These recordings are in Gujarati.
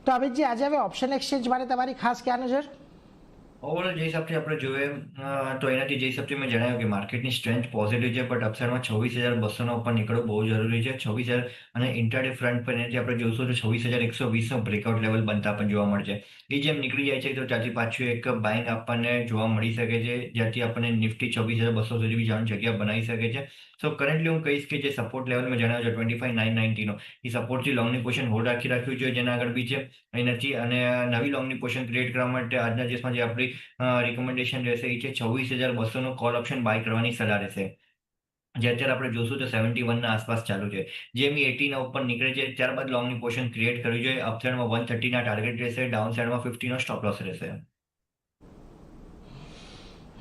તો અમિતજી, આજે હવે ઓપ્શન એક્સચેન્જ માટે તમારી ખાસ ક્યાં નજર? ઓવરઓલ જે હિસાબથી આપણે જોઈએ તો એનાથી જે હિસાબથી મેં જણાવ્યું કે માર્કેટની સ્ટ્રેન્થ પોઝિટિવ છે, બટ અપસાઇડમાં 26,200 ઉપર નીકળવું બહુ જરૂરી છે. 26,000 અને ઇન્ટ્રાડે ફ્રન્ટ પર એનાથી આપણે જોઈશું તો 26,120નો બ્રેકઆઉટ લેવલ બનતા પણ જોવા મળશે. એ જેમ નીકળી જાય છે તો ત્યાંથી પાછું એક બાઇંગ આપણને જોવા મળી શકે છે, જ્યાંથી આપણને નિફ્ટી 26,200 સુધી બી જવાની જગ્યા બનાવી શકે છે. સો કરન્ટલી હું કહીશ કે જે સપોર્ટ લેવલ મેં જણાવ્યો છે 25,990નો, એ સપોર્ટથી લોંગની પોઝિશન હોલ્ડ રાખવી જોઈએ, જેના આગળ બી છે એનાથી. અને નવી લોંગની પોઝિશન ક્રિએટ કરવા માટે આજના દિવસમાં જે આપણી રિકમેન્ડેશન રહેશે એ છે 26,200નો કોલ ઓપ્શન બાય કરવાની સલાહ રહેશે, જે અત્યારે આપણે જોશું તો 71ના આસપાસ ચાલુ છે. જેમ 80ના ઉપર નીકળે છે ત્યારબાદ લોંગની પોઝિશન ક્રિએટ કરવી જોઈએ. અપસાઇડમાં 130ના ટાર્ગેટ રહેશે, ડાઉન સાઇડમાં 50નો સ્ટોપ લોસ રહેશે.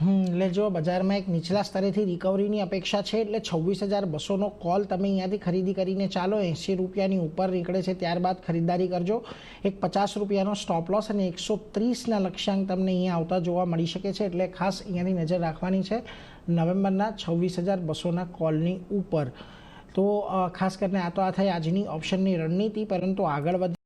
એટલે જો બજારમાં એક નીચલા સ્તરેથી રિકવરીની અપેક્ષા છે, એટલે 26,200નો કોલ તમે અહીંયાથી ખરીદી કરીને ચાલો. 80 રૂપિયાની ઉપર નીકળે છે ત્યારબાદ ખરીદારી કરજો. એક 50 રૂપિયાનો સ્ટોપ લોસ અને 130ના લક્ષ્યાંક તમને અહીંયા આવતા જોવા મળી શકે છે, એટલે ખાસ અહીંયાની નજર રાખવાની છે નવેમ્બરના 26,200ના કોલની ઉપર. તો ખાસ કરીને આ તો આ થઈ આજની ઓપ્શનની રણનીતિ, પરંતુ આગળ વધી